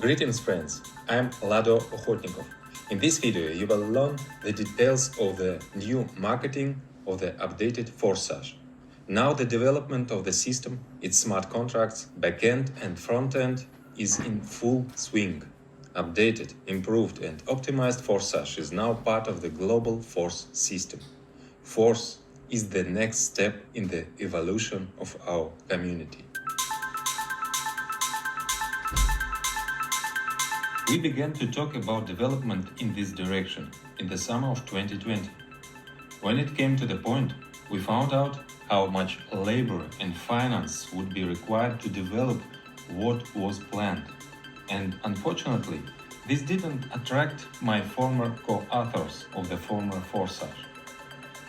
Greetings friends, I'm Lado Okhotnikov. In this video you will learn the details of the new marketing of the updated Forsage. Now the development of the system, its smart contracts, backend and frontend is in full swing. Updated, improved and optimized Forsage is now part of the global Force system. Force is the next step in the evolution of our community. We began to talk about development in this direction in the summer of 2020. When it came to the point, we found out how much labor and finance would be required to develop what was planned. And unfortunately, this didn't attract my former co-authors of the former Forsage.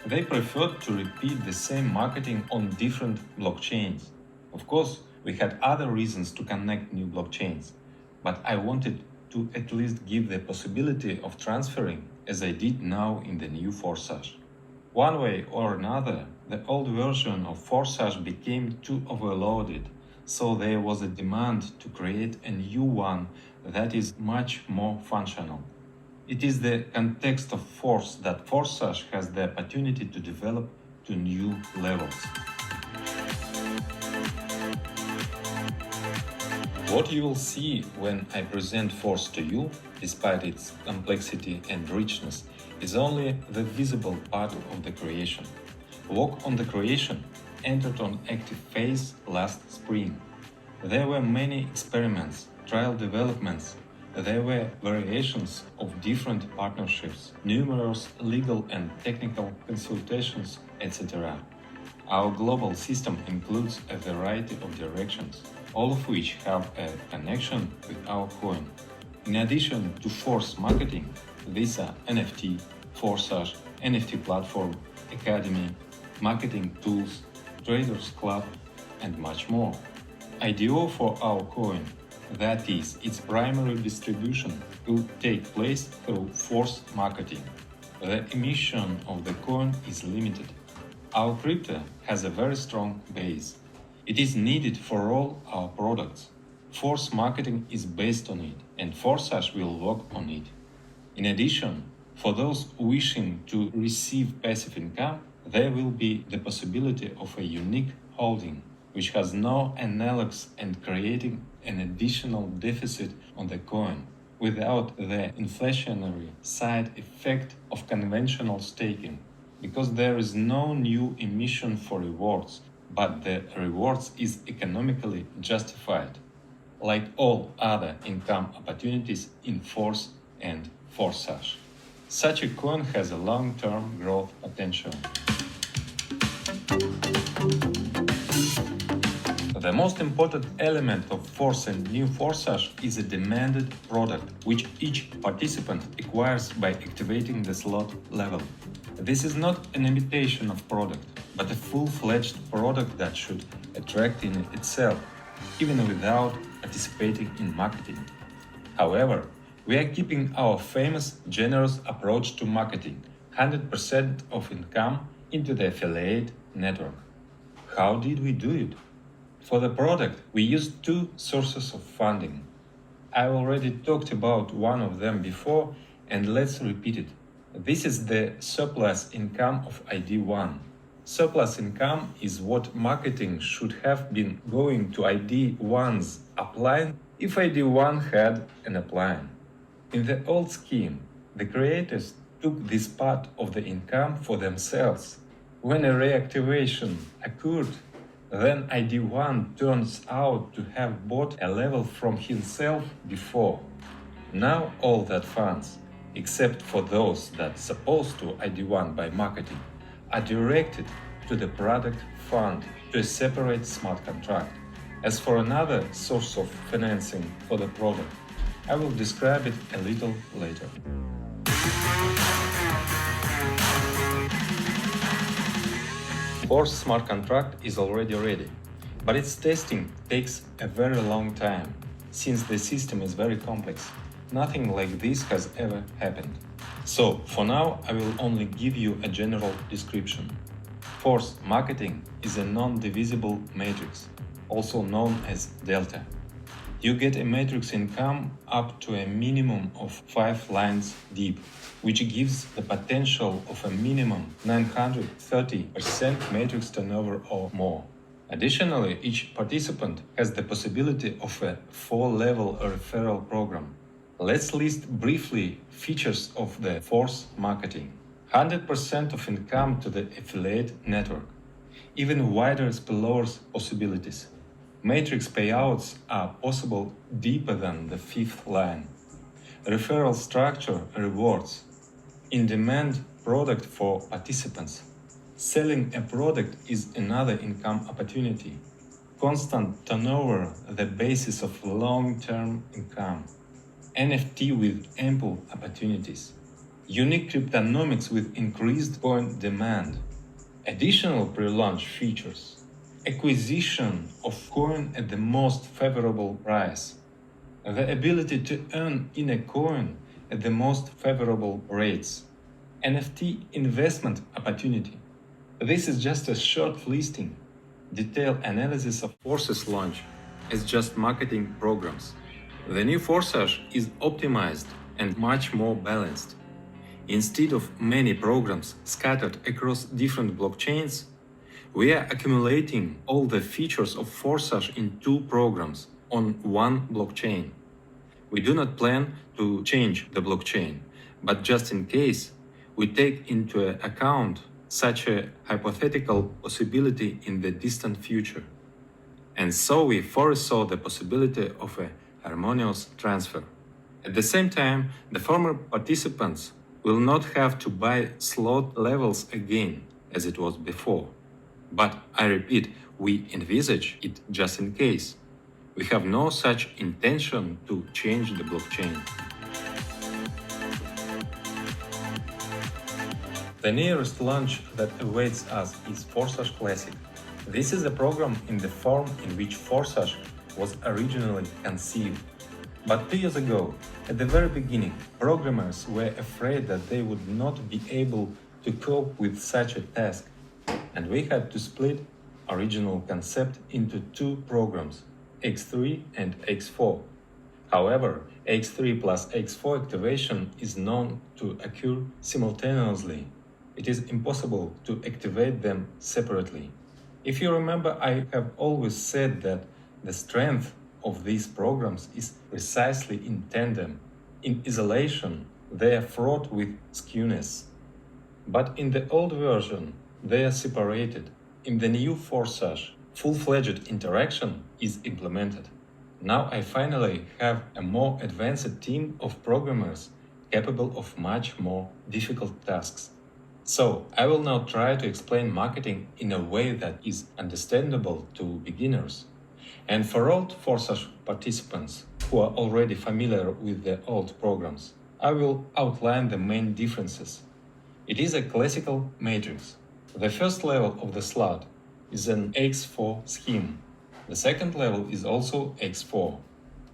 They preferred to repeat the same marketing on different blockchains. Of course, we had other reasons to connect new blockchains, but I wanted to at least give the possibility of transferring as I did now in the new Forsage. One way or another, the old version of Forsage became too overloaded, so there was a demand to create a new one that is much more functional. It is the context of Force that Forsage has the opportunity to develop to new levels. What you will see when I present Force to you, despite its complexity and richness, is only the visible part of the creation. Work on the creation entered on active phase last spring. There were many experiments, trial developments, there were variations of different partnerships, numerous legal and technical consultations, etc. Our global system includes a variety of directions, all of which have a connection with our coin. In addition to Force marketing, these are NFT, Forsage, NFT platform, academy, marketing tools, traders club, and much more. IDO for our coin, that is, its primary distribution, will take place through Force marketing. The emission of the coin is limited. Our crypto has a very strong base. It is needed for all our products. Force marketing is based on it, and Forsage will work on it. In addition, for those wishing to receive passive income, there will be the possibility of a unique holding, which has no analogs and creating an additional deficit on the coin, without the inflationary side effect of conventional staking, because there is no new emission for rewards, but the rewards is economically justified, like all other income opportunities in Force and Forsage. Such a coin has a long-term growth potential. The most important element of Force and new Forsage is a demanded product, which each participant acquires by activating the slot level. This is not an imitation of product, but a full-fledged product that should attract in itself, even without participating in marketing. However, we are keeping our famous generous approach to marketing, 100% of income into the affiliate network. How did we do it? For the product, we used two sources of funding. I already talked about one of them before, and let's repeat it. This is the surplus income of ID1. Surplus income is what marketing should have been going to ID1's upline if ID1 had an upline. In the old scheme, the creators took this part of the income for themselves. When a reactivation occurred, then ID1 turns out to have bought a level from himself before. Now all that funds, except for those that supposed to ID1 by marketing, are directed to the product fund to a separate smart contract. As for another source of financing for the product, I will describe it a little later. Force smart contract is already ready, but its testing takes a very long time. Since the system is very complex, nothing like this has ever happened. So, for now, I will only give you a general description. Force marketing is a non-divisible matrix, also known as delta. you get a matrix income up to a minimum of 5 lines deep, which gives the potential of a minimum 930% matrix turnover or more. Additionally, each participant has the possibility of a 4-level referral program. Let's list briefly features of the force marketing. 100% of income to the affiliate network. Even wider spillover possibilities. Matrix payouts are possible deeper than the 5th line. Referral structure rewards. In-demand product for participants. Selling a product is another income opportunity. Constant turnover, the basis of long-term income. NFT with ample opportunities. Unique cryptonomics with increased coin demand. Additional pre-launch features. Acquisition of coin at the most favorable price. The ability to earn in a coin at the most favorable rates. NFT investment opportunity. This is just a short listing. Detailed analysis of Forces launch as just marketing programs. The new Forsage is optimized and much more balanced. Instead of many programs scattered across different blockchains, we are accumulating all the features of Forsage in 2 programs on one blockchain. We do not plan to change the blockchain, but just in case, we take into account such a hypothetical possibility in the distant future. And so we foresaw the possibility of a harmonious transfer. At the same time, the former participants will not have to buy slot levels again, as it was before. But I repeat, we envisage it just in case. We have no such intention to change the blockchain. The nearest launch that awaits us is Forsage Classic. This is a program in the form in which Forsage was originally conceived. But 2 years ago, at the very beginning, programmers were afraid that they would not be able to cope with such a task, and we had to split original concept into 2 programs, X3 and X4. However, X3 plus X4 activation is known to occur simultaneously. It is impossible to activate them separately. If you remember, I have always said that the strength of these programs is precisely in tandem. In isolation, they are fraught with skewness. But in the old version, they are separated. In the new Forsage, full-fledged interaction is implemented. Now I finally have a more advanced team of programmers capable of much more difficult tasks. So I will now try to explain marketing in a way that is understandable to beginners. And for old Forsage participants who are already familiar with the old programs, I will outline the main differences. It is a classical matrix. The first level of the slot is an X4 scheme. The second level is also X4.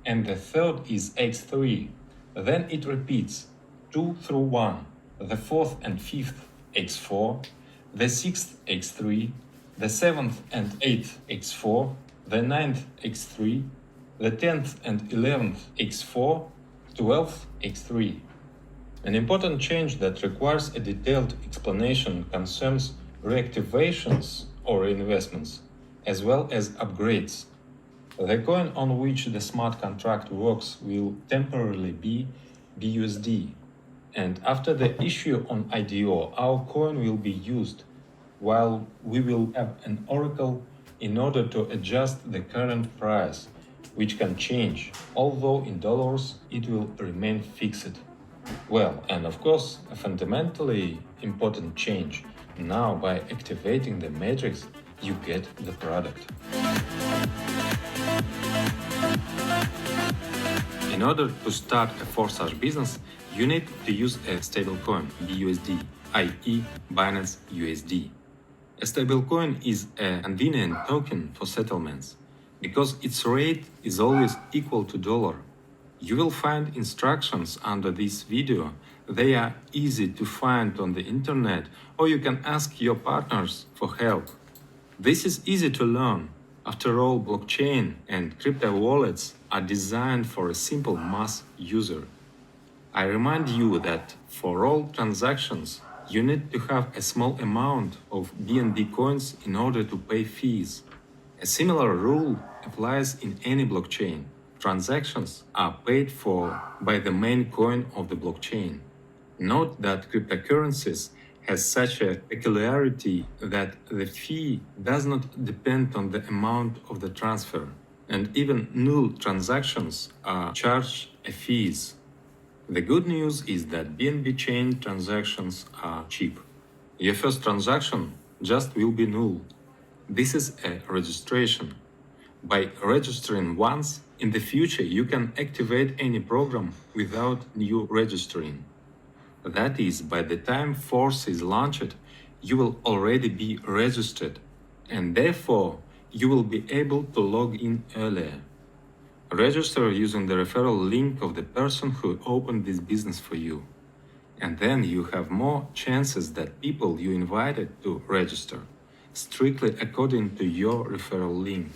And the third is X3. Then it repeats 2 through 1, the fourth and fifth X4, the sixth X3, the 7th and 8th X4, the 9th X3, the 10th and 11th X4, 12th X3. An important change that requires a detailed explanation concerns reactivations or reinvestments, as well as upgrades. The coin on which the smart contract works will temporarily be BUSD, and after the issue on IDO, our coin will be used, while we will have an oracle in order to adjust the current price, which can change, although in dollars it will remain fixed. Well, and of course, a fundamentally important change. Now, by activating the matrix, you get the product. In order to start a Forsage business, you need to use a stablecoin, BUSD, i.e. Binance USD. A stablecoin is a convenient token for settlements, because its rate is always equal to dollar. You will find instructions under this video. They are easy to find on the internet, or you can ask your partners for help. This is easy to learn. After all, blockchain and crypto wallets are designed for a simple mass user. I remind you that for all transactions, you need to have a small amount of BNB coins in order to pay fees. A similar rule applies in any blockchain. Transactions are paid for by the main coin of the blockchain. Note that cryptocurrencies has such a peculiarity that the fee does not depend on the amount of the transfer, and even null transactions are charged fees. The good news is that BNB chain transactions are cheap. Your first transaction just will be null. This is a registration. By registering once, in the future you can activate any program without you registering. That is, by the time Force is launched, you will already be registered, and therefore you will be able to log in earlier. Register using the referral link of the person who opened this business for you, and then you have more chances that people you invited to register, strictly according to your referral link.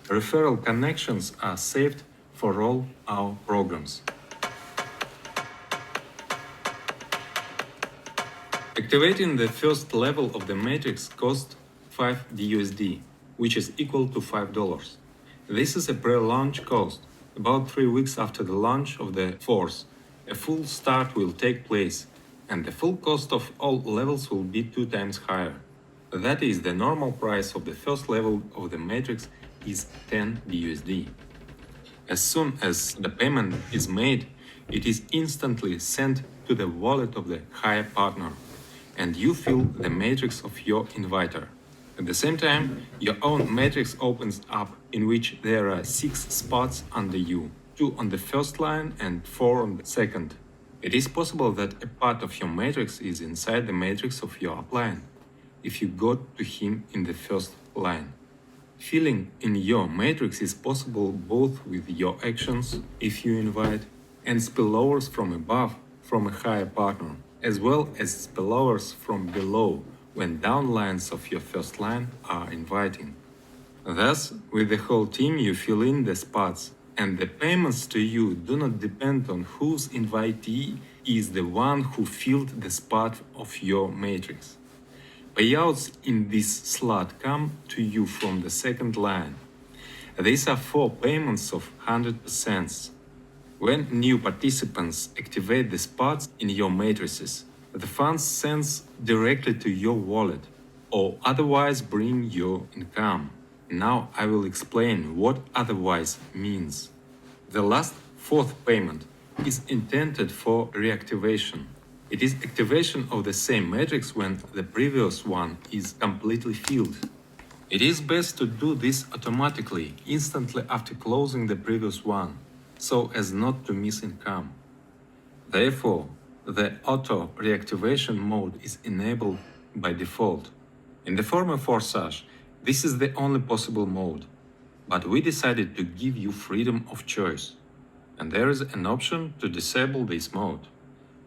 Referral connections are saved for all our programs. Activating the first level of the matrix costs 5 DUSD, which is equal to $5. This is a pre-launch cost. About 3 weeks after the launch of the Force, a full start will take place, and the full cost of all levels will be 2 times higher. That is, the normal price of the first level of the matrix is 10 DUSD. As soon as the payment is made, it is instantly sent to the wallet of the hire partner, and you fill the matrix of your inviter. At the same time, your own matrix opens up, in which there are 6 spots under you, 2 on the first line and 4 on the second. It is possible that a part of your matrix is inside the matrix of your upline, if you got to him in the first line. Filling in your matrix is possible both with your actions, if you invite, and spillovers from above, from a higher partner, as well as spillovers from below, when downlines of your first line are inviting. Thus, with the whole team you fill in the spots, and the payments to you do not depend on whose invitee is the one who filled the spot of your matrix. Payouts in this slot come to you from the second line. These are 4 payments of 100%. When new participants activate the spots in your matrices, the funds sends directly to your wallet, or otherwise bring your income. Now I will explain what otherwise means. The last 4th payment is intended for reactivation. It is activation of the same matrix when the previous one is completely filled. It is best to do this automatically, instantly after closing the previous one, so as not to miss income. Therefore, the auto reactivation mode is enabled by default. In the former Forsage, this is the only possible mode, but we decided to give you freedom of choice, and there is an option to disable this mode.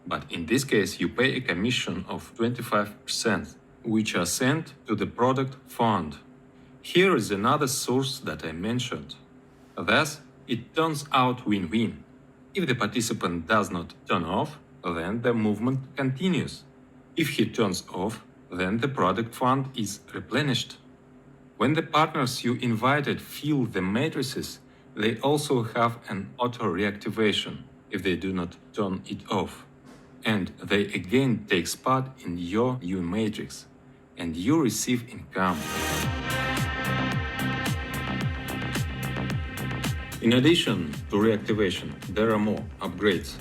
But in this case, you pay a commission of 25%, which are sent to the product fund. Here is another source that I mentioned. Thus, it turns out win-win. If the participant does not turn off, then the movement continues. If he turns off, then the product fund is replenished. When the partners you invited fill the matrices, they also have an auto reactivation if they do not turn it off. And they again take spot in your new matrix, and you receive income. In addition to reactivation, there are more upgrades.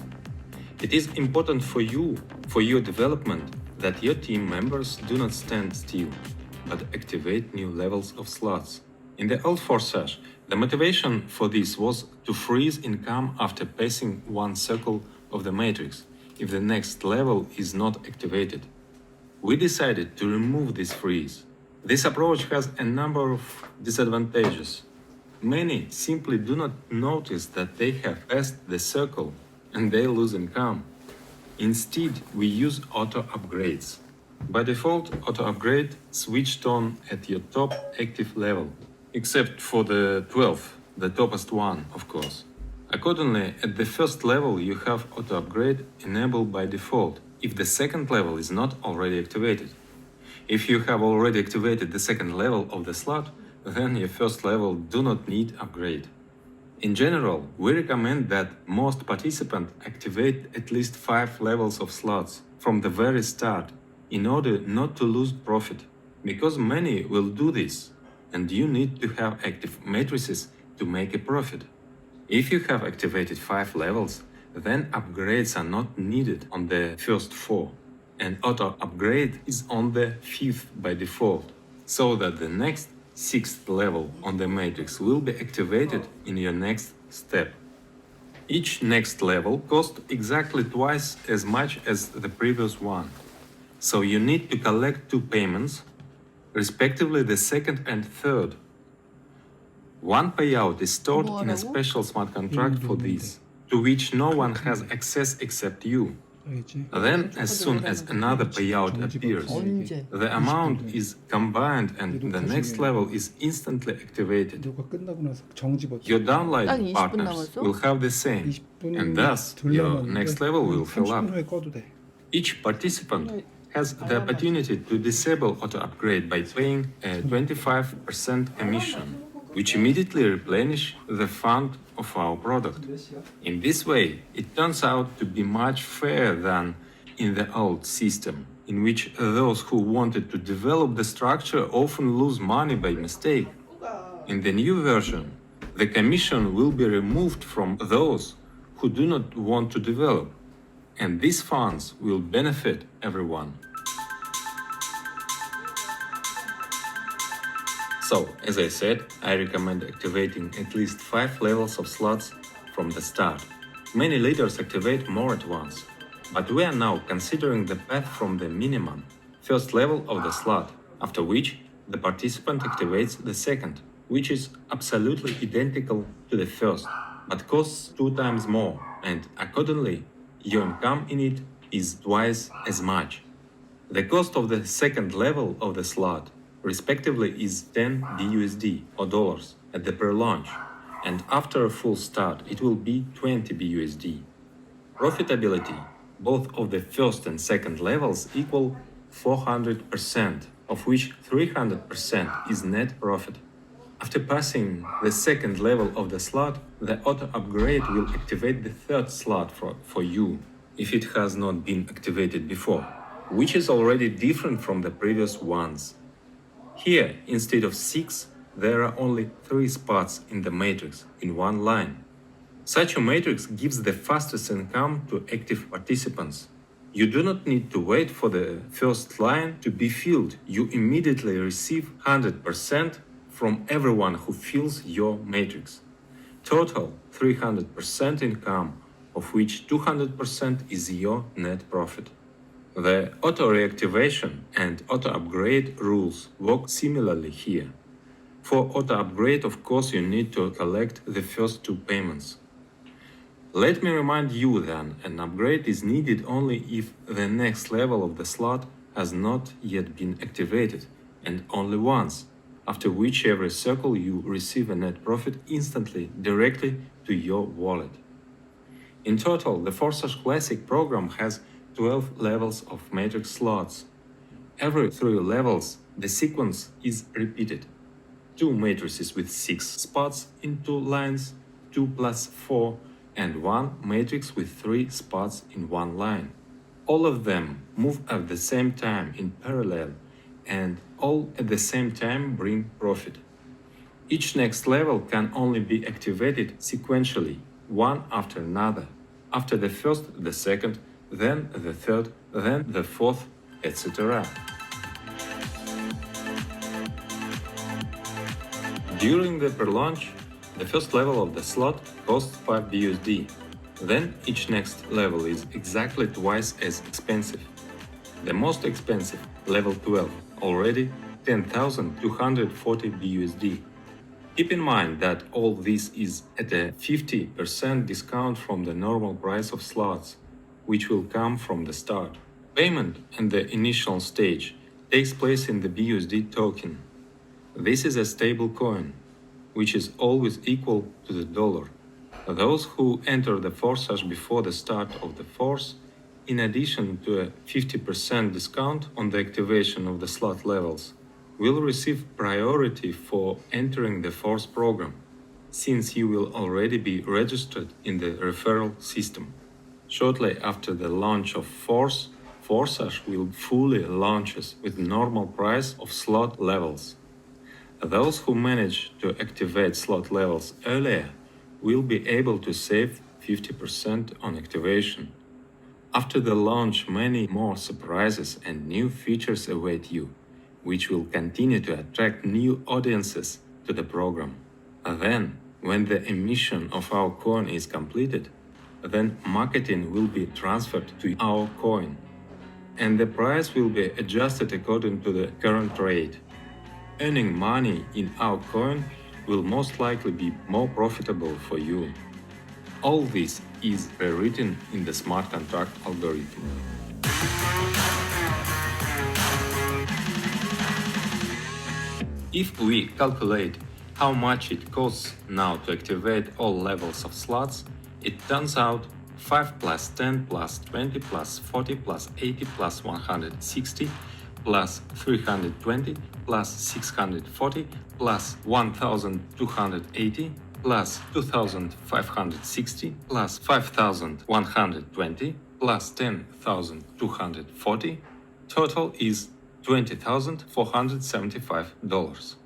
It is important for you, for your development, that your team members do not stand still, but activate new levels of slots. In the old Forsage, the motivation for this was to freeze income after passing one circle of the matrix, if the next level is not activated. We decided to remove this freeze. This approach has a number of disadvantages. Many simply do not notice that they have passed the circle and they lose income. Instead, we use auto upgrades. By default, auto upgrade switched on at your top active level, except for the 12th, the topest one, of course. Accordingly, at the first level you have auto-upgrade enabled by default, if the second level is not already activated. If you have already activated the second level of the slot, then your first level do not need upgrade. In general, we recommend that most participants activate at least 5 levels of slots from the very start in order not to lose profit, because many will do this, and you need to have active matrices to make a profit. If you have activated 5 levels, then upgrades are not needed on the first 4, and auto-upgrade is on the 5th by default, so that the next 6th level on the matrix will be activated in your next step. Each next level costs exactly twice as much as the previous one, so you need to collect 2 payments, respectively the second and third. One payout is stored in a special smart contract for this, to which no one has access except you. Then, as soon as another payout appears, the amount is combined and the next level is instantly activated. Your downline partners will have the same, and thus your next level will fill up. Each participant has the opportunity to disable auto-upgrade by paying a 25% commission, which immediately replenish the fund of our product. In this way, it turns out to be much fairer than in the old system, in which those who wanted to develop the structure often lose money by mistake. In the new version, the commission will be removed from those who do not want to develop, and these funds will benefit everyone. So, as I said, I recommend activating at least 5 levels of slots from the start. Many leaders activate more at once, but we are now considering the path from the minimum, first level of the slot, after which the participant activates the second, which is absolutely identical to the first, but costs 2 times more, and accordingly, your income in it is twice as much. The cost of the second level of the slot respectively is 10 BUSD or dollars at the pre-launch, and after a full start it will be 20 BUSD. Profitability, both of the first and second levels equal 400%, of which 300% is net profit. After passing the second level of the slot, the auto-upgrade will activate the third slot for you, if it has not been activated before, which is already different from the previous ones. Here, instead of 6, there are only 3 spots in the matrix in one line. Such a matrix gives the fastest income to active participants. You do not need to wait for the first line to be filled. You immediately receive 100% from everyone who fills your matrix. Total 300% income, of which 200% is your net profit. The auto-reactivation and auto-upgrade rules work similarly here. For auto-upgrade, of course, you need to collect the first 2 payments. Let me remind you then, an upgrade is needed only if the next level of the slot has not yet been activated, and only once, after which every circle you receive a net profit instantly directly to your wallet. In total, the Forsage Classic program has 12 levels of matrix slots. Every 3 levels, the sequence is repeated. 2 matrices with 6 spots in 2 lines, 2 plus 4, and 1 matrix with 3 spots in 1 line. All of them move at the same time in parallel, and all at the same time bring profit. Each next level can only be activated sequentially, one after another. After the first, the second, then the third, then the fourth, etc. During the pre-launch, the first level of the slot costs 5 BUSD. Then each next level is exactly twice as expensive. The most expensive, level 12, already 10,240 BUSD. Keep in mind that all this is at a 50% discount from the normal price of slots, which will come from the start. Payment in the initial stage takes place in the BUSD token. This is a stable coin. which is always equal to the dollar. Those who enter the force hash before the start of the force, in addition to a 50% discount on the activation of the slot levels, will receive priority for entering the force program, since you will already be registered in the referral system. Shortly after the launch of force hash will fully launches with normal price of slot levels. Those who manage to activate slot levels earlier will be able to save 50% on activation. After the launch, many more surprises and new features await you, which will continue to attract new audiences to the program. Then, when the emission of our coin is completed, then marketing will be transferred to our coin, and the price will be adjusted according to the current rate. Earning money in our coin will most likely be more profitable for you. All this is rewritten in the smart contract algorithm. If we calculate how much it costs now to activate all levels of slots, it turns out 5 plus 10 plus 20 plus 40 plus 80 plus 160 plus 320 plus 640 plus 1280 plus 2560 plus 5120 plus 10,240, total is $20,475.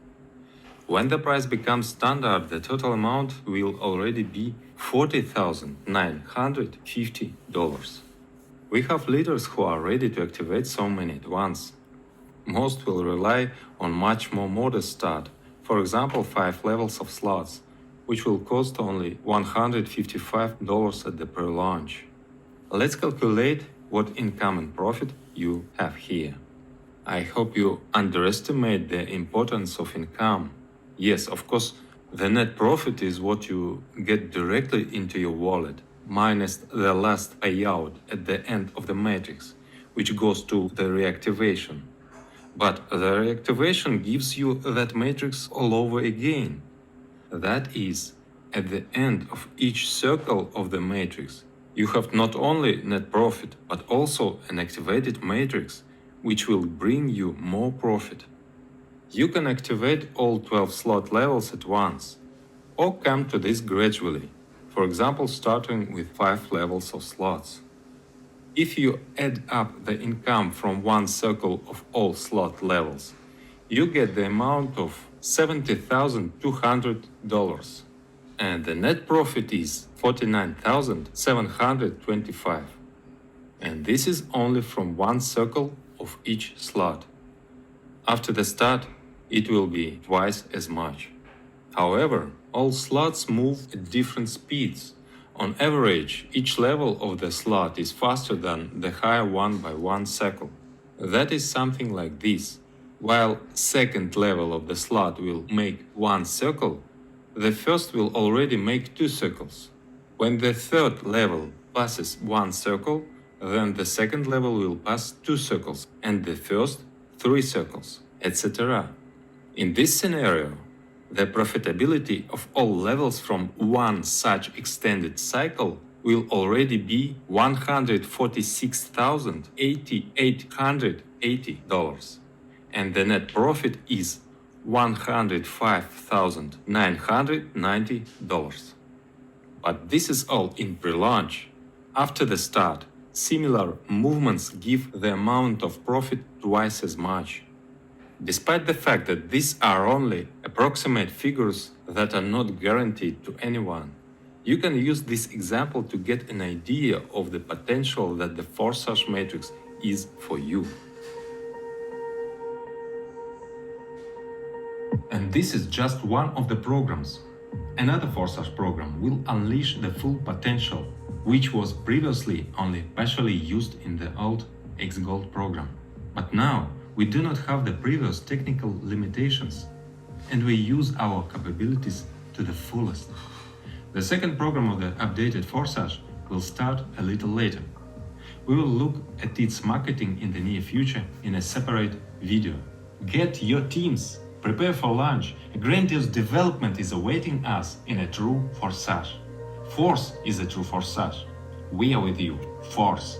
When the price becomes standard, the total amount will already be $40,950. We have leaders who are ready to activate so many at once. Most will rely on much more modest start, for example 5 levels of slots, which will cost only $155 at the pre-launch. Let's calculate what income and profit you have here. I hope you underestimate the importance of income. Yes, of course, the net profit is what you get directly into your wallet, minus the last payout at the end of the matrix, which goes to the reactivation. But the reactivation gives you that matrix all over again. That is, at the end of each circle of the matrix, you have not only net profit, but also an activated matrix, which will bring you more profit. You can activate all 12 slot levels at once, or come to this gradually, for example starting with 5 levels of slots. If you add up the income from one circle of all slot levels, you get the amount of $70,200, and the net profit is $49,725. And this is only from one circle of each slot. After the start, it will be twice as much. However, all slots move at different speeds. On average, each level of the slot is faster than the higher one by 1 cycle. That is something like this. While second level of the slot will make 1 circle, the first will already make 2 circles. When the third level passes 1 circle, then the second level will pass 2 circles, and the first 3 circles, etc. In this scenario, the profitability of all levels from one such extended cycle will already be $146,880, and the net profit is $105,990. But this is all in pre-launch. After the start, similar movements give the amount of profit twice as much. Despite the fact that these are only approximate figures that are not guaranteed to anyone, you can use this example to get an idea of the potential that the force hash matrix is for you. And this is just one of the programs. Another force hash program will unleash the full potential, which was previously only partially used in the old X-Gold program. But now, we do not have the previous technical limitations, and we use our capabilities to the fullest. The second program of the updated force hash will start a little later. We will look at its marketing in the near future in a separate video. Get your teams Prepare for lunch. A grandiose development is awaiting us in a true forsage. Force is a true forsage. We are with you. Force.